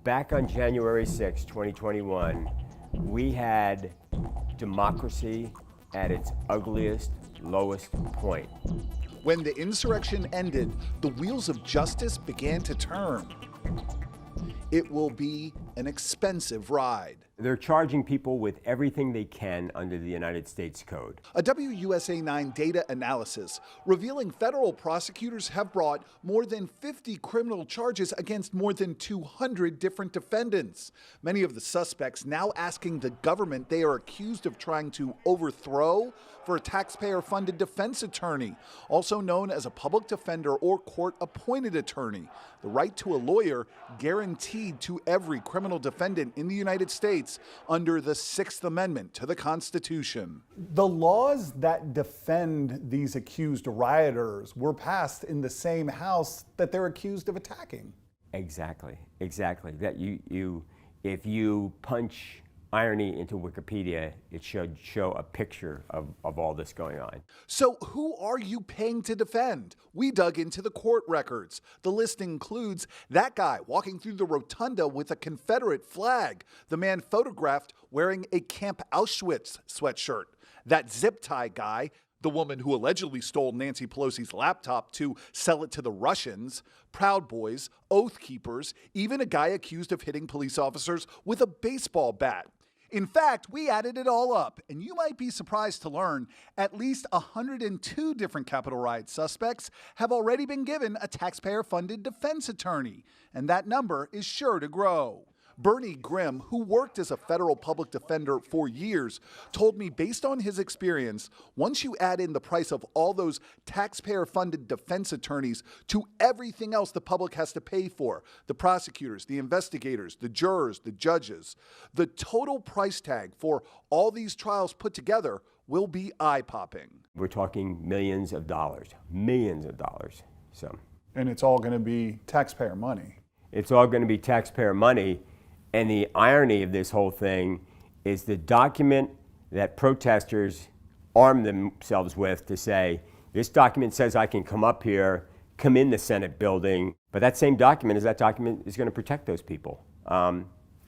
back on January 6, 2021, we had democracy at its ugliest, lowest point. When the insurrection ended, the wheels of justice began to turn. It will be an expensive ride. They're charging people with everything they can under the United States Code. A WUSA9 data analysis revealing federal prosecutors have brought more than 50 criminal charges against more than 200 different defendants. Many of the suspects now asking the government they are accused of trying to overthrow for a taxpayer-funded defense attorney, also known as a public defender or court-appointed attorney, the right to a lawyer guaranteed to every criminal defendant in the United States under the Sixth Amendment to the Constitution. The laws that defend these accused rioters were passed in the same house that they're accused of attacking. Exactly. That if you punch irony into Wikipedia, it should show a picture of all this going on. So who are you paying to defend? We dug into the court records. The list includes that guy walking through the rotunda with a Confederate flag, the man photographed wearing a Camp Auschwitz sweatshirt, that zip tie guy, the woman who allegedly stole Nancy Pelosi's laptop to sell it to the Russians, Proud Boys, Oath Keepers, even a guy accused of hitting police officers with a baseball bat. In fact, we added it all up, and you might be surprised to learn at least 102 different Capitol riot suspects have already been given a taxpayer-funded defense attorney, and that number is sure to grow. Bernie Grimm, who worked as a federal public defender for years, told me based on his experience, once you add in the price of all those taxpayer-funded defense attorneys to everything else the public has to pay for, the prosecutors, the investigators, the jurors, the judges, the total price tag for all these trials put together will be eye-popping. We're talking millions of dollars. So, And it's all going to be taxpayer money. It's all going to be taxpayer money. And the irony of this whole thing is the document that protesters armed themselves with to say, this document says I can come up here, come in the Senate building, but that same document is going to protect those people.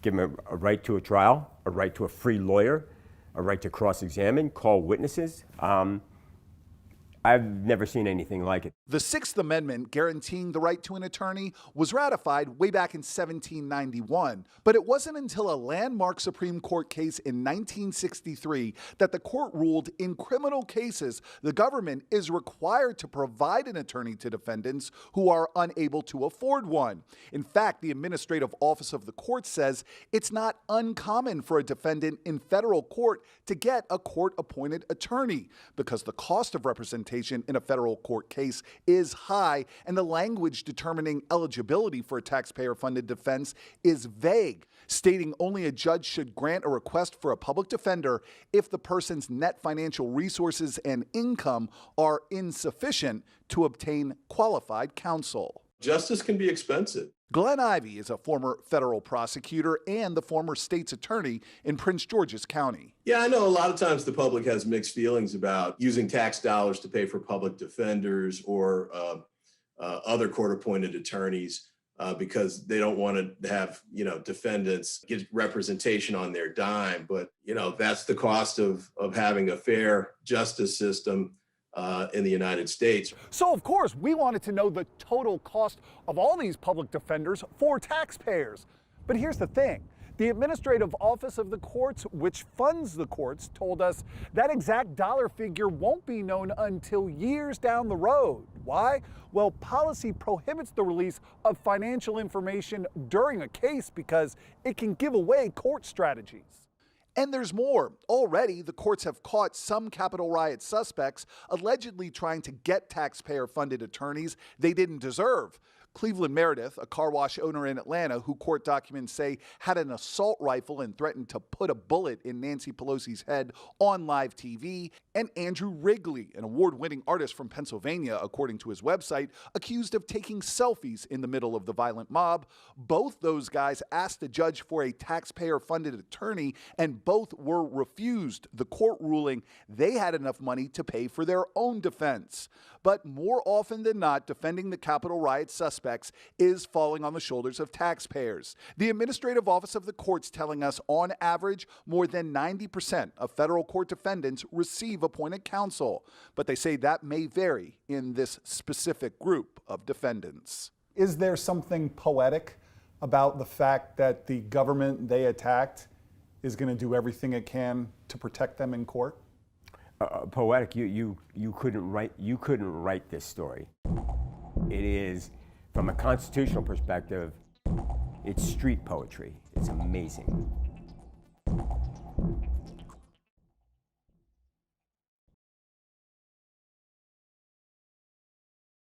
Give them a right to a trial, a right to a free lawyer, a right to cross-examine, call witnesses. I've never seen anything like it. The Sixth Amendment guaranteeing the right to an attorney was ratified way back in 1791, but it wasn't until a landmark Supreme Court case in 1963 that the court ruled in criminal cases the government is required to provide an attorney to defendants who are unable to afford one. In fact, the Administrative Office of the Court says it's not uncommon for a defendant in federal court to get a court-appointed attorney because the cost of representation in a federal court case is high, and the language determining eligibility for a taxpayer-funded defense is vague, stating only a judge should grant a request for a public defender if the person's net financial resources and income are insufficient to obtain qualified counsel. Justice can be expensive. Glenn Ivey is a former federal prosecutor and the former state's attorney in Prince George's County. Yeah, I know a lot of times the public has mixed feelings about using tax dollars to pay for public defenders or other court-appointed attorneys because they don't want to have, defendants get representation on their dime. But, that's the cost of having a fair justice system in the United States. So, of course, we wanted to know the total cost of all these public defenders for taxpayers. But here's the thing. The Administrative Office of the Courts, which funds the courts, told us that exact dollar figure won't be known until years down the road. Why? Well, policy prohibits the release of financial information during a case because it can give away court strategies. And there's more. Already, the courts have caught some Capitol riot suspects allegedly trying to get taxpayer-funded attorneys they didn't deserve. Cleveland Meredith, a car wash owner in Atlanta who court documents say had an assault rifle and threatened to put a bullet in Nancy Pelosi's head on live TV, and Andrew Wrigley, an award-winning artist from Pennsylvania, according to his website, accused of taking selfies in the middle of the violent mob. Both those guys asked the judge for a taxpayer-funded attorney, and both were refused, the court ruling they had enough money to pay for their own defense. But more often than not, defending the Capitol riot suspects suspects is falling on the shoulders of taxpayers. The Administrative Office of the Courts telling us on average, more than 90% of federal court defendants receive appointed counsel, but they say that may vary in this specific group of defendants. Is there something poetic about the fact that the government they attacked is going to do everything it can to protect them in court? Poetic, you couldn't write this story. It is, from a constitutional perspective, it's street poetry. It's amazing.